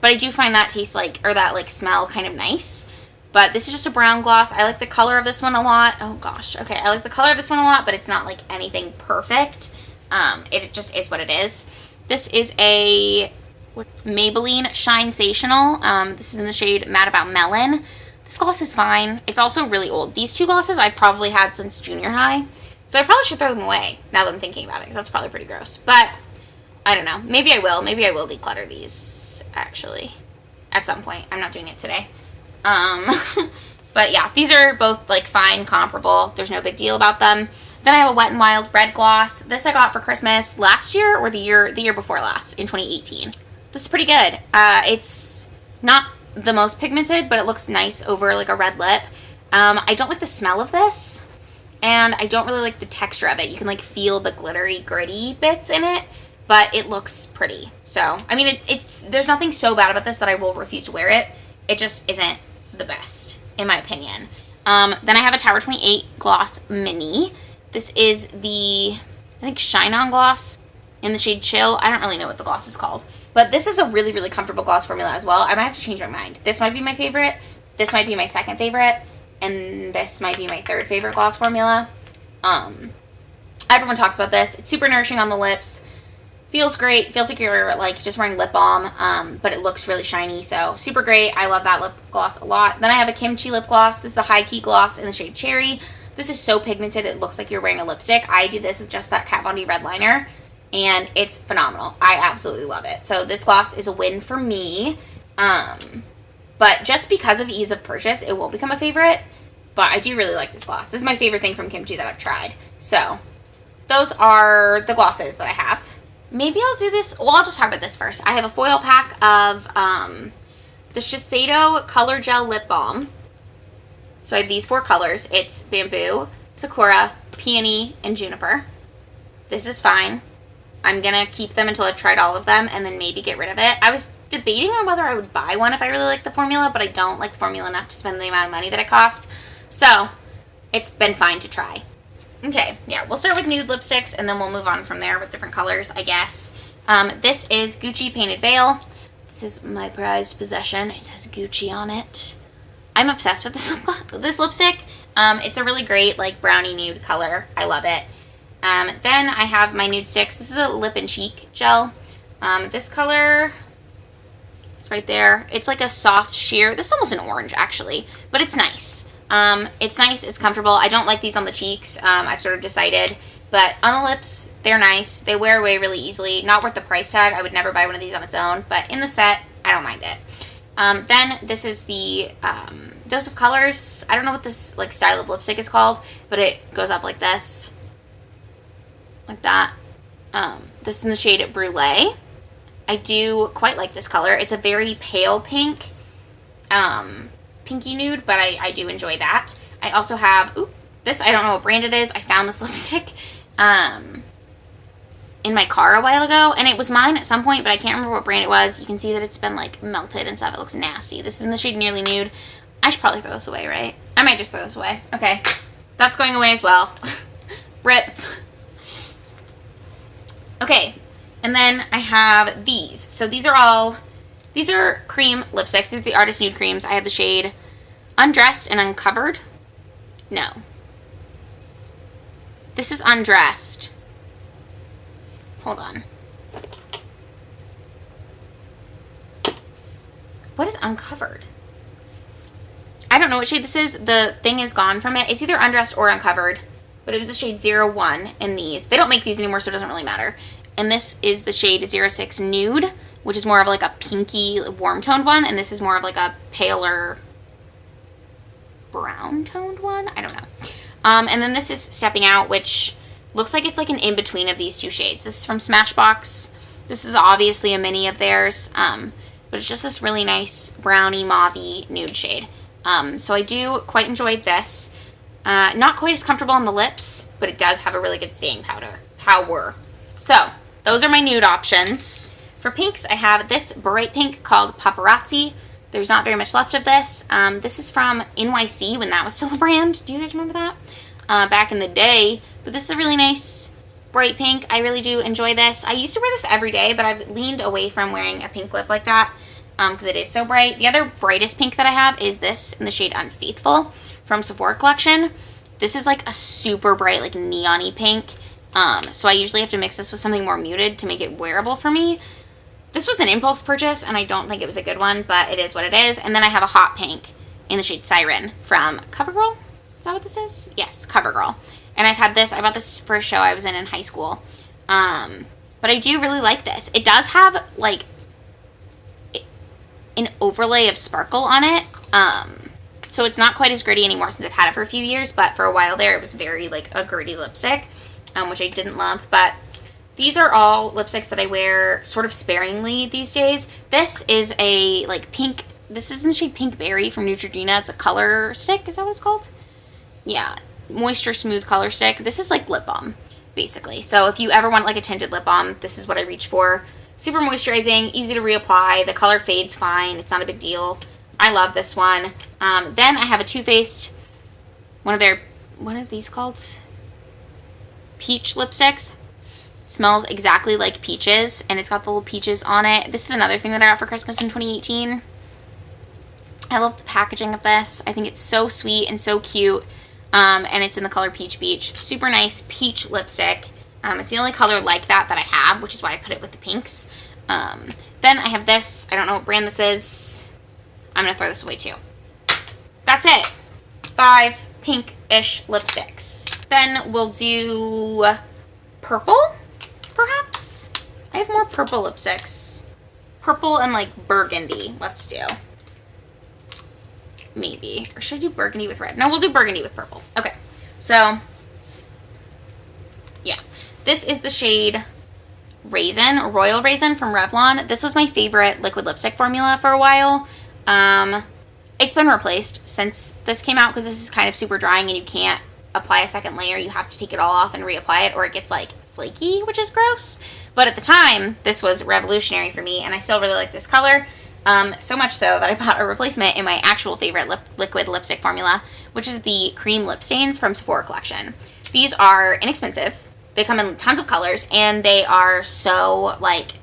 I do find that taste like, or that like smell kind of nice. But this is just a brown gloss. I like the color of this one a lot. Oh gosh, okay. I like the color of this one a lot, but it's not like anything perfect. It just is what it is. This is a Maybelline Shine-sational. This is in the shade Mad About Melon. This gloss is fine. It's also really old. These two glosses I've probably had since junior high. So I probably should throw them away now that I'm thinking about it, because that's probably pretty gross. But I don't know. Maybe I will. Maybe I will declutter these, actually, at some point. I'm not doing it today. But yeah, these are both like fine, comparable. There's no big deal about them. Then I have a Wet n Wild red gloss. This I got for Christmas last year or the year before last, in 2018. This is pretty good. It's not the most pigmented, but it looks nice over like a red lip. I don't like the smell of this, and I don't really like the texture of it. You can like feel the glittery, gritty bits in it, but it looks pretty. So, I mean, it's there's nothing so bad about this that I will refuse to wear it. It just isn't the best, in my opinion. Then I have a Tower 28 Gloss Mini. This is the, I think, Shine On Gloss in the shade Chill. I don't really know what the gloss is called. But this is a really, really comfortable gloss formula as well. I might have to change my mind. This might be my favorite. This might be my second favorite. And this might be my third favorite gloss formula. Everyone talks about this. It's super nourishing on the lips. Feels great. Feels like you're like just wearing lip balm, but it looks really shiny. So super great. I love that lip gloss a lot. Then I have a Kimchi lip gloss. This is a High Key gloss in the shade Cherry. This is so pigmented. It looks like you're wearing a lipstick. I do this with just that Kat Von D red liner, and it's phenomenal. I absolutely love it. So this gloss is a win for me. But just because of ease of purchase, it will become a favorite. But I do really like this gloss. This is my favorite thing from Kimchi that I've tried. So those are the glosses that I have. Maybe I'll do this. Well, I'll just talk about this first. I have a foil pack of the Shiseido Color Gel Lip Balm. So I have these four colors. It's Bamboo, Sakura, Peony, and Juniper. This is fine. I'm going to keep them until I've tried all of them and then maybe get rid of it. I was debating on whether I would buy one if I really like the formula, but I don't like the formula enough to spend the amount of money that it cost. So it's been fine to try. Okay, yeah, we'll start with nude lipsticks and then we'll move on from there with different colors, I guess. This is Gucci Painted Veil. This is my prized possession. It says Gucci on it. I'm obsessed with this lipstick. It's a really great like brownie nude color. I love it. Then I have my nude sticks. This is a lip and cheek gel. This color is right there. It's like a soft sheer. This is almost an orange actually, but it's nice. It's nice. It's comfortable. I don't like these on the cheeks. I've sort of decided. But on the lips, they're nice. They wear away really easily. Not worth the price tag. I would never buy one of these on its own. But in the set, I don't mind it. Then this is the Dose of Colors. I don't know what this like style of lipstick is called, but it goes up like this. Like that. This is in the shade Brulee. I do quite like this color. It's a very pale pink, pinky nude, but I do enjoy that. I also have, this, I don't know what brand it is. I found this lipstick in my car a while ago, and it was mine at some point, but I can't remember what brand it was. You can see that it's been like melted and stuff. It looks nasty. This is in the shade Nearly Nude. I should probably throw this away, right? I might just throw this away. Okay. That's going away as well. Rip. Okay. And then I have these. So these are cream lipsticks. These are the Artist Nude Creams. I have the shade Undressed and Uncovered. No. This is Undressed. Hold on. What is Uncovered? I don't know what shade this is. The thing is gone from it. It's either Undressed or Uncovered. But it was the shade 01 in these. They don't make these anymore, so it doesn't really matter. And this is the shade 06 Nude, which is more of like a pinky, warm-toned one. And this is more of like a paler, brown-toned one. I don't know. And then this is Stepping Out, which looks like it's like an in-between of these two shades. This is from Smashbox. This is obviously a mini of theirs. But it's just this really nice browny, mauve-y nude shade. So I do quite enjoy this. Not quite as comfortable on the lips, but it does have a really good staying power. So, those are my nude options. For pinks, I have this bright pink called Paparazzi. There's not very much left of this. This is from NYC when that was still a brand. Do you guys remember that? Back in the day. But this is a really nice bright pink. I really do enjoy this. I used to wear this every day, but I've leaned away from wearing a pink lip like that because it is so bright. The other brightest pink that I have is this in the shade Unfaithful from Sephora Collection. This is like a super bright, like neon-y pink. So I usually have to mix this with something more muted to make it wearable for me. This was an impulse purchase, and I don't think it was a good one, but it is what it is. And then I have a hot pink in the shade Siren from CoverGirl. Is that what this is? Yes, CoverGirl. And I've had this. I bought this for a show I was in high school. But I do really like this. It does have, like, an overlay of sparkle on it. So it's not quite as gritty anymore since I've had it for a few years, but for a while there, it was very, like, a gritty lipstick, which I didn't love. But these are all lipsticks that I wear sort of sparingly these days. This is a, like, pink, this is in the shade Pink Berry from Neutrogena. It's a color stick, is that what it's called? Yeah, Moisture Smooth Color Stick. This is like lip balm, basically. So if you ever want, like, a tinted lip balm, this is what I reach for. Super moisturizing, easy to reapply. The color fades fine. It's not a big deal. I love this one. Then I have a Too Faced, what are these called? Peach lipsticks. It smells exactly like peaches, and it's got the little peaches on it. This is another thing that I got for Christmas in 2018. I love the packaging of this. I think it's so sweet and so cute, and it's in the color Peach Beach. Super nice peach lipstick. It's the only color like that I have, which is why I put it with the pinks. Then I have this. I don't know what brand this is. I'm going to throw this away too. That's it. 5 pink-ish lipsticks. Then we'll do purple, perhaps? I have more purple lipsticks. Purple and, like, burgundy. Let's do. Maybe. Or should I do burgundy with red? No, we'll do burgundy with purple. Okay. So, yeah. This is the shade Raisin, Royal Raisin from Revlon. This was my favorite liquid lipstick formula for a while. It's been replaced since this came out because this is kind of super drying and you can't apply a second layer. You have to take it all off and reapply it or it gets, like, flaky, which is gross. But at the time, this was revolutionary for me and I still really like this color. So much so that I bought a replacement in my actual favorite liquid lipstick formula, which is the Cream Lip Stains from Sephora Collection. These are inexpensive. They come in tons of colors, and they are so, like,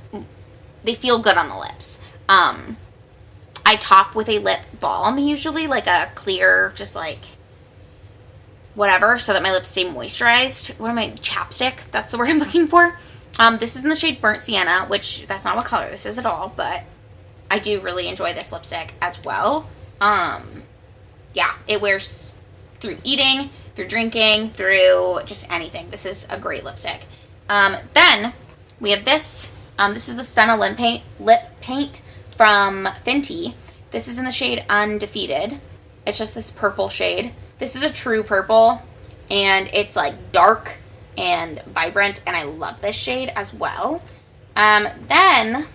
they feel good on the lips. I top with a lip balm, usually, like a clear, just, like, whatever, so that my lips stay moisturized. What am I, chapstick? That's the word I'm looking for. This is in the shade Burnt Sienna, which, that's not what color this is at all, but I do really enjoy this lipstick as well. Yeah, it wears through eating. through drinking, through just anything. This is a great lipstick. Then we have this. This is the Stunna lip paint from Fenty. This is in the shade Undefeated. It's just this purple shade. This is a true purple, and it's like dark and vibrant, and I love this shade as well. Then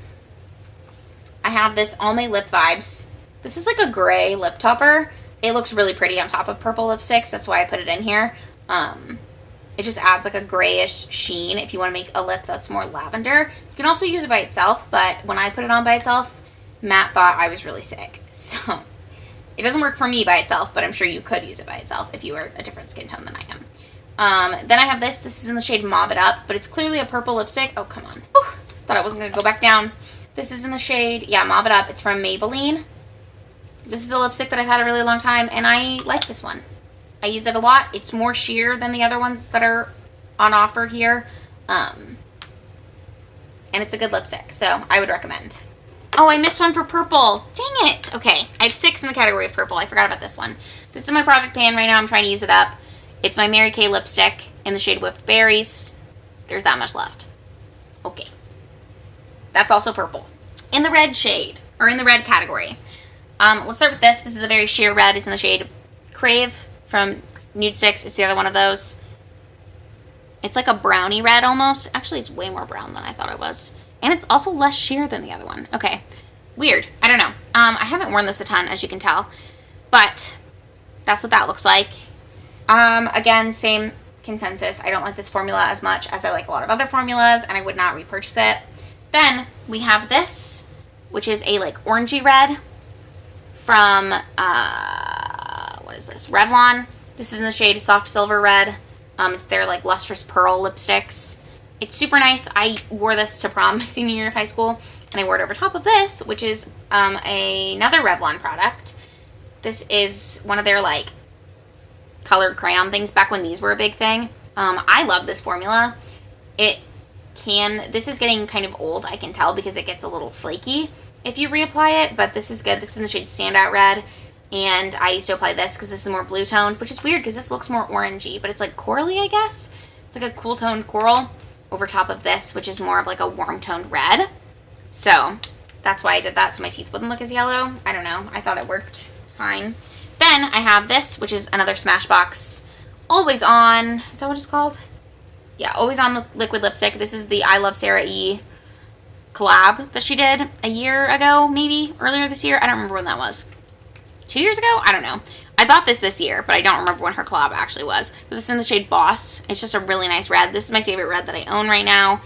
I have this All My Lip Vibes. This is like a gray lip topper. It looks really pretty on top of purple lipsticks. That's why I put it in here. It just adds like a grayish sheen if you want to make a lip that's more lavender. You can also use it by itself, but when I put it on by itself, Matt thought I was really sick. So it doesn't work for me by itself, but I'm sure you could use it by itself if you were a different skin tone than I am. Then I have this. This is in the shade Mauve It Up, but it's clearly a purple lipstick. Oh, come on. Whew. Thought I wasn't going to go back down. This is in the shade, yeah, Mauve It Up. It's from Maybelline. This is a lipstick that I've had a really long time, and I like this one. I use it a lot. It's more sheer than the other ones that are on offer here. And it's a good lipstick, so I would recommend. Oh, I missed one for purple. Dang it. Okay, I have 6 in the category of purple. I forgot about this one. This is my project pan right now. I'm trying to use it up. It's my Mary Kay lipstick in the shade Whipped Berries. There's that much left. Okay. That's also purple. In the red shade, or in the red category. Let's start with this. This is a very sheer red. It's in the shade Crave from Nude Sticks. It's the other one of those. It's like a brownie red almost. Actually, it's way more brown than I thought it was. And it's also less sheer than the other one. Okay. Weird. I don't know. I haven't worn this a ton, as you can tell. But that's what that looks like. Again, same consensus. I don't like this formula as much as I like a lot of other formulas, and I would not repurchase it. Then we have this, which is a like orangey red from, what is this? Revlon. This is in the shade Soft Silver Red. It's their like Lustrous Pearl lipsticks. It's super nice. I wore this to prom my senior year of high school, and I wore it over top of this, which is another Revlon product. This is one of their like colored crayon things back when these were a big thing. I love this formula. This is getting kind of old, I can tell, because it gets a little flaky if you reapply it, but this is good. This is in the shade Standout Red, and I used to apply this because this is more blue toned, which is weird because this looks more orangey, but it's like corally, I guess. It's like a cool toned coral over top of this, which is more of like a warm toned red. So that's why I did that, so my teeth wouldn't look as yellow. I don't know. I thought it worked fine. Then I have this, which is another Smashbox Always On. Is that what it's called? Yeah, Always On liquid lipstick. This is the I Love Sarah E collab that she did a year ago, maybe earlier this year. I don't remember when that was. 2 years ago? I don't know. I bought this year, but I don't remember when her collab actually was. But this is in the shade Boss. It's just a really nice red. This is my favorite red that I own right now.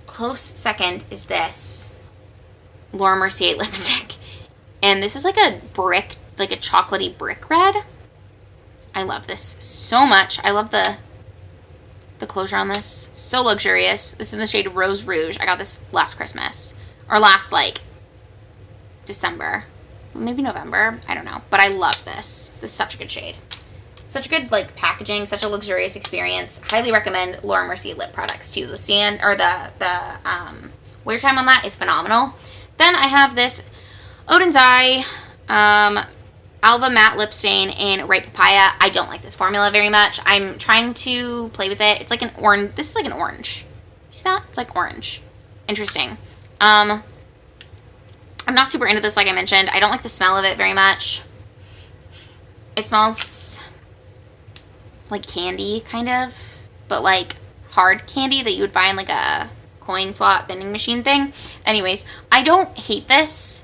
Close second is this Laura Mercier lipstick. And this is like a brick, like a chocolatey brick red. I love this so much. I love the closure on this. So luxurious. This is in the shade Rose Rouge. I got this last Christmas. Or last, like, December. Maybe November. I don't know. But I love this. This is such a good shade. Such a good, like, packaging. Such a luxurious experience. Highly recommend Laura Mercier lip products, too. The stand, or the wear time on that is phenomenal. Then I have this Odin's Eye Alva Matte Lip Stain in Ripe Papaya. I don't like this formula very much. I'm trying to play with it. It's like an orange. This is like an orange. See that? It's like orange. Interesting. I'm not super into this, like I mentioned. I don't like the smell of it very much. It smells like candy, kind of. But like hard candy that you would buy in like a coin slot vending machine thing. Anyways, I don't hate this.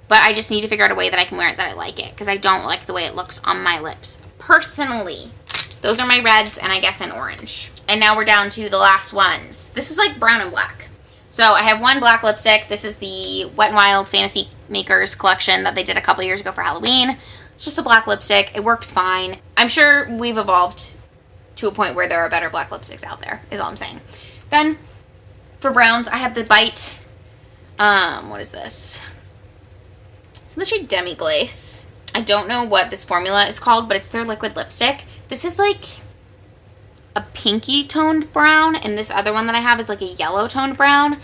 But I just need to figure out a way that I can wear it that I like it. Because I don't like the way it looks on my lips. Personally. Those are my reds and I guess an orange. And now we're down to the last ones. This is like brown and black. So I have one black lipstick. This is the Wet n Wild Fantasy Makers collection that they did a couple years ago for Halloween. It's just a black lipstick. It works fine. I'm sure we've evolved to a point where there are better black lipsticks out there, is all I'm saying. Then, for browns, I have the Bite. What is this? The shade Demi Glace. I don't know what this formula is called, but it's their liquid lipstick. This is like a pinky toned brown, and this other one that I have is like a yellow toned brown.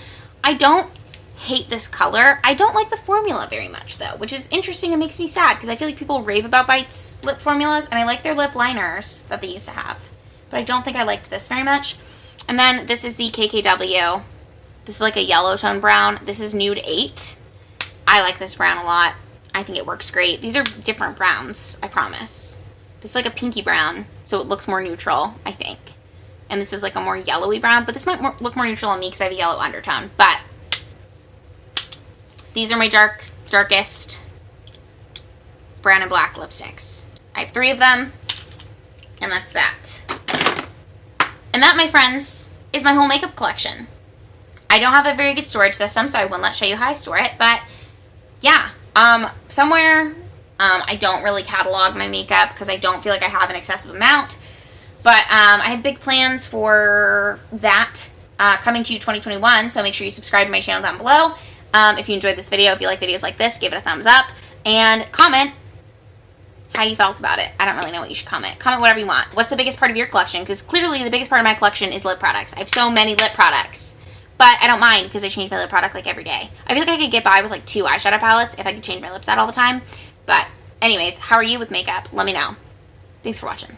I don't hate this color. I don't like the formula very much though, which is interesting and makes me sad because I feel like people rave about Bite's lip formulas and I like their lip liners that they used to have. But I don't think I liked this very much. And then this is the KKW. This is like a yellow tone brown. This is Nude 8. I like this brown a lot. I think it works great. These are different browns, I promise. This is like a pinky brown, so it looks more neutral, I think. And this is like a more yellowy brown, but this might look more neutral on me because I have a yellow undertone. But these are my darkest brown and black lipsticks. I have 3 of them, and that's that. And that, my friends, is my whole makeup collection. I don't have a very good storage system, so I will not show you how I store it, but yeah. Somewhere, I don't really catalog my makeup because I don't feel like I have an excessive amount, but I have big plans for that coming to you 2021, so make sure you subscribe to my channel down below. If you enjoyed this video, if you like videos like this, give it a thumbs up, and comment how you felt about it. I don't really know what you should comment. Comment whatever you want. What's the biggest part of your collection? Because clearly the biggest part of my collection is lip products. I have so many lip products. But I don't mind because I change my lip product like every day. I feel like I could get by with like 2 eyeshadow palettes if I could change my lips out all the time. But anyways, how are you with makeup? Let me know. Thanks for watching.